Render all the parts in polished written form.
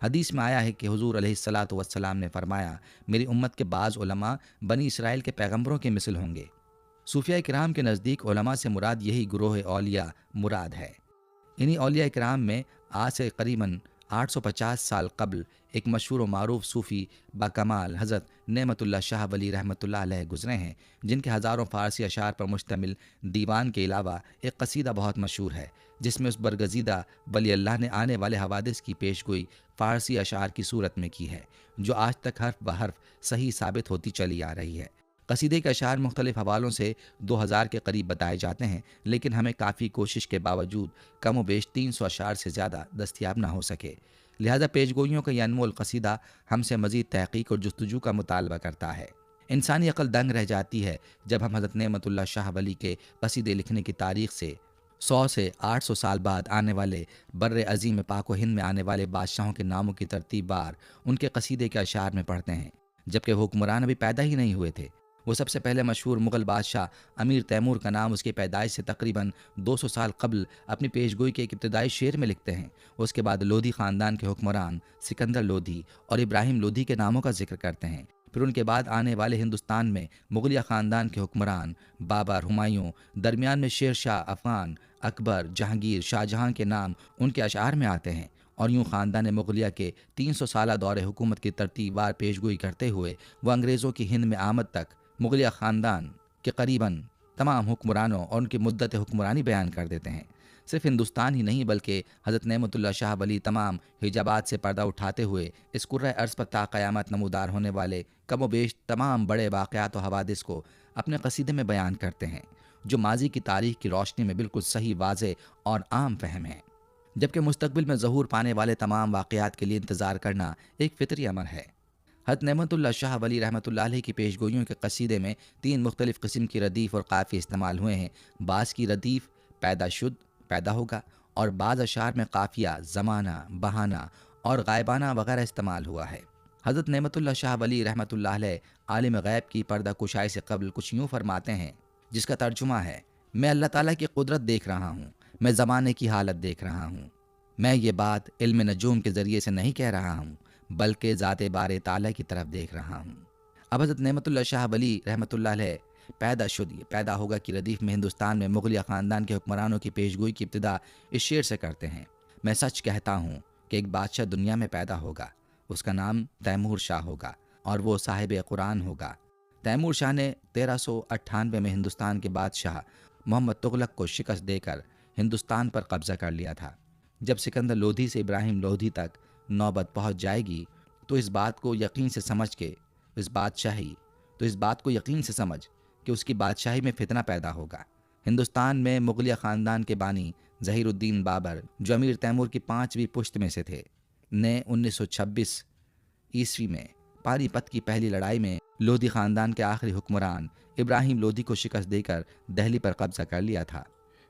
حدیث میں آیا ہے کہ حضور علیہ الصلاۃ والسلام نے فرمایا، میری امت کے بعض علماء بنی اسرائیل کے پیغمبروں کے مثل ہوں گے۔ صوفیہ کرام کے نزدیک علماء سے مراد یہی گروہ اولیاء مراد ہے۔ انہی اولیاء کرام میں آج سے قریباً 850 سال قبل ایک مشہور و معروف صوفی باکمال حضرت نعمت اللہ شاہ ولی رحمۃ اللہ علیہ گزرے ہیں، جن کے ہزاروں فارسی اشعار پر مشتمل دیوان کے علاوہ ایک قصیدہ بہت مشہور ہے، جس میں اس برگزیدہ ولی اللہ نے آنے والے حوادث کی پیش گوئی فارسی اشعار کی صورت میں کی ہے، جو آج تک حرف بحرف صحیح ثابت ہوتی چلی آ رہی ہے۔ قصیدے کے اشعار مختلف حوالوں سے 2000 کے قریب بتائے جاتے ہیں، لیکن ہمیں کافی کوشش کے باوجود کم و بیش 300 اشعار سے زیادہ دستیاب نہ ہو سکے، لہذا پیش گوئیوں کا یہ انمول قصیدہ ہم سے مزید تحقیق اور جستجو کا مطالبہ کرتا ہے۔ انسانی عقل دنگ رہ جاتی ہے جب ہم حضرت نعمت اللہ شاہ ولی کے قصیدے لکھنے کی تاریخ سے 100 سے 800 سال بعد آنے والے بر عظیم پاک و ہند میں آنے والے بادشاہوں کے ناموں کی ترتیب بار ان کے قصیدے کے اشعار میں پڑھتے ہیں، جبکہ حکمران ابھی پیدا ہی نہیں ہوئے تھے۔ وہ سب سے پہلے مشہور مغل بادشاہ امیر تیمور کا نام اس کی پیدائش سے تقریباً 200 سال قبل اپنی پیشگوئی کے ایک ابتدائی شعر میں لکھتے ہیں۔ اس کے بعد لودھی خاندان کے حکمران سکندر لودھی اور ابراہیم لودھی کے ناموں کا ذکر کرتے ہیں۔ پھر ان کے بعد آنے والے ہندوستان میں مغلیہ خاندان کے حکمران بابر، ہمایوں، درمیان میں شیر شاہ افغان، اکبر، جہانگیر، شاہ جہاں کے نام ان کے اشعار میں آتے ہیں، اور یوں خاندان مغلیہ کے 300 سالہ دور حکومت کی ترتیب وار پیشگوئی کرتے ہوئے وہ انگریزوں کی ہند میں آمد تک مغلیہ خاندان کے قریباً تمام حکمرانوں اور ان کی مدت حکمرانی بیان کر دیتے ہیں۔ صرف ہندوستان ہی نہیں بلکہ حضرت نعمت اللہ شاہ ولی تمام حجابات سے پردہ اٹھاتے ہوئے اس کرۂ ارض پر تا قیامت نمودار ہونے والے کم و بیش تمام بڑے واقعات و حوادث کو اپنے قصیدے میں بیان کرتے ہیں، جو ماضی کی تاریخ کی روشنی میں بالکل صحیح، واضح اور عام فہم ہے، جبکہ مستقبل میں ظہور پانے والے تمام واقعات کے لیے انتظار کرنا ایک فطری امر ہے۔ حضرت نعمت اللہ شاہ ولی رحمۃ اللہ علیہ کی پیشگوئیوں کے قصیدے میں 3 مختلف قسم کی ردیف اور قافیے استعمال ہوئے ہیں۔ بعض کی ردیف پیدا شد، پیدا ہوگا، اور بعض اشعار میں قافیہ، زمانہ، بہانہ اور غائبانہ وغیرہ استعمال ہوا ہے۔ حضرت نعمت اللہ شاہ ولی رحمۃ اللہ علیہ عالم غیب کی پردہ کشائی سے قبل کچھ یوں فرماتے ہیں، جس کا ترجمہ ہے، میں اللہ تعالیٰ کی قدرت دیکھ رہا ہوں، میں زمانے کی حالت دیکھ رہا ہوں۔ میں یہ بات علم نجوم کے ذریعے سے نہیں کہہ رہا ہوں، بلکہ ذات بار تعالیٰ کی طرف دیکھ رہا ہوں۔ اب حضرت نعمت اللہ شاہ ولی رحمۃ اللہ علیہ پیدا شد، یہ پیدا ہوگا کی ردیف میں ہندوستان میں مغلیہ خاندان کے حکمرانوں کی پیشگوئی کی ابتدا اس شعر سے کرتے ہیں، میں سچ کہتا ہوں کہ ایک بادشاہ دنیا میں پیدا ہوگا، اس کا نام تیمور شاہ ہوگا اور وہ صاحب قرآن ہوگا۔ تیمور شاہ نے 1398 میں ہندوستان کے بادشاہ محمد تغلق کو شکست دے کر ہندوستان پر قبضہ کر لیا تھا۔ جب سکندر لودھی سے ابراہیم لودھی تک نوبت پہنچ جائے گی تو اس بات کو یقین سے سمجھ کہ اس کی بادشاہی میں فتنہ پیدا ہوگا۔ ہندوستان میں مغلیہ خاندان کے بانی ظہیر الدین بابر، جو امیر تیمور کی 5ویں پشت میں سے تھے، نے 1926 عیسوی میں پانی پت کی پہلی لڑائی میں لودھی خاندان کے آخری حکمران ابراہیم لودھی کو شکست دے کر دہلی پر قبضہ کر لیا تھا۔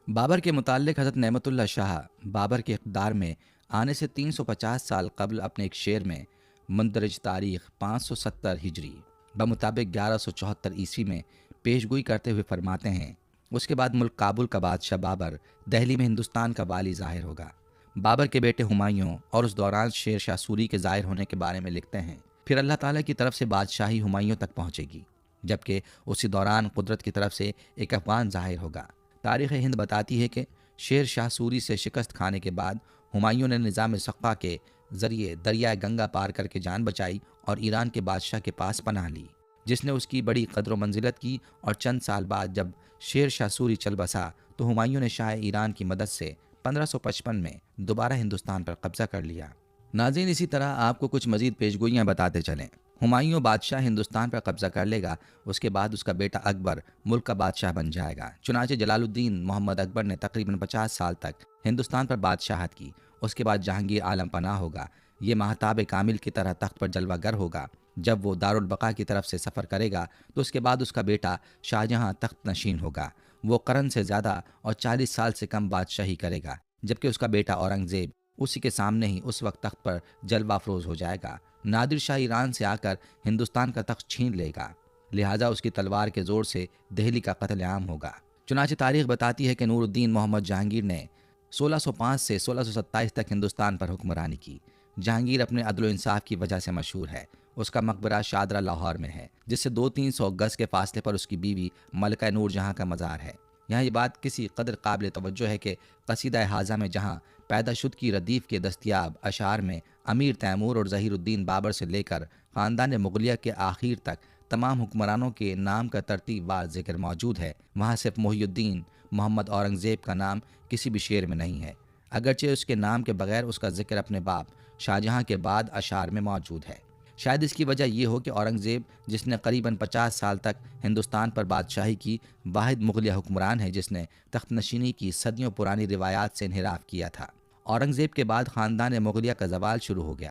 بابر کے متعلق حضرت نعمت اللہ شاہ بابر کے اقتدار میں آنے سے 350 سال قبل اپنے ایک شعر میں مندرج تاریخ 570 ہجری بمطابق 1174 عیسوی میں پیشگوئی کرتے ہوئے فرماتے ہیں، اس کے بعد ملک کابل کا بادشاہ بابر دہلی میں ہندوستان کا والی ظاہر ہوگا۔ بابر کے بیٹے ہمایوں اور اس دوران شیر شاہ سوری کے ظاہر ہونے کے بارے میں لکھتے ہیں، پھر اللہ تعالیٰ کی طرف سے بادشاہی ہمایوں تک پہنچے گی، جبکہ اسی دوران قدرت کی طرف سے ایک افغان ظاہر ہوگا۔ تاریخ ہند بتاتی ہے کہ شیر شاہ سوری سے شکست کھانے کے بعد ہمایوں نے نظام سقہ کے ذریعے دریائے گنگا پار کر کے جان بچائی اور ایران کے بادشاہ کے پاس پناہ لی، جس نے اس کی بڑی قدر و منزلت کی، اور چند سال بعد جب شیر شاہ سوری چل بسا تو ہمایوں نے شاہ ایران کی مدد سے 1555 میں دوبارہ ہندوستان پر قبضہ کر لیا۔ ناظرین، اسی طرح آپ کو کچھ مزید پیشگوئیاں بتاتے چلیں۔ ہمایوں بادشاہ ہندوستان پر قبضہ کر لے گا، اس کے بعد اس کا بیٹا اکبر ملک کا بادشاہ بن جائے گا۔ چنانچہ جلال الدین محمد اکبر نے تقریباً 50 سال تک ہندوستان پر بادشاہت کی۔ اس کے بعد جہانگیر عالم پناہ ہوگا، یہ مہتاب کامل کی طرح تخت پر جلوہ گر ہوگا۔ جب وہ دارالبقا کی طرف سے سفر کرے گا تو اس کے بعد اس کا بیٹا شاہجہاں تخت نشین ہوگا، وہ قرن سے زیادہ اور 40 سال سے کم بادشاہی کرے گا، جبکہ اس کا بیٹا اورنگزیب اسی کے سامنے ہی اس وقت تخت پر جلوہ افروز ہو جائے گا۔ نادر شاہ ایران سے آ کر ہندوستان کا تخت چھین لے گا، لہٰذا اس کی تلوار کے زور سے دہلی کا قتل عام ہوگا۔ چنانچہ تاریخ بتاتی ہے کہ نور الدین محمد جہانگیر نے 1605 سے 1627 تک ہندوستان پر حکمرانی کی، جہانگیر اپنے عدل و انصاف کی وجہ سے مشہور ہے۔ اس کا مقبرہ شادرہ لاہور میں ہے، جس سے 200-300 گز کے فاصلے پر اس کی بیوی ملکہ نور جہاں کا مزار ہے۔ یہاں یہ بات کسی قدر قابل توجہ ہے کہ قصیدہ حاضہ میں جہاں پیدا شد کی ردیف کے دستیاب اشعار میں امیر تیمور اور ظہیر الدین بابر سے لے کر خاندان مغلیہ کے آخر تک تمام حکمرانوں کے نام کا ترتیب وار ذکر موجود ہے، وہاں صرف محی الدین محمد اورنگزیب کا نام کسی بھی شعر میں نہیں ہے، اگرچہ اس کے نام کے بغیر اس کا ذکر اپنے باپ شاہجہاں کے بعد اشعار میں موجود ہے۔ شاید اس کی وجہ یہ ہو کہ اورنگزیب، جس نے قریباً 50 سال تک ہندوستان پر بادشاہی کی، واحد مغلیہ حکمران ہے جس نے تخت نشینی کی صدیوں پرانی روایات سے انحراف کیا تھا۔ اورنگزیب کے بعد خاندان مغلیہ کا زوال شروع ہو گیا۔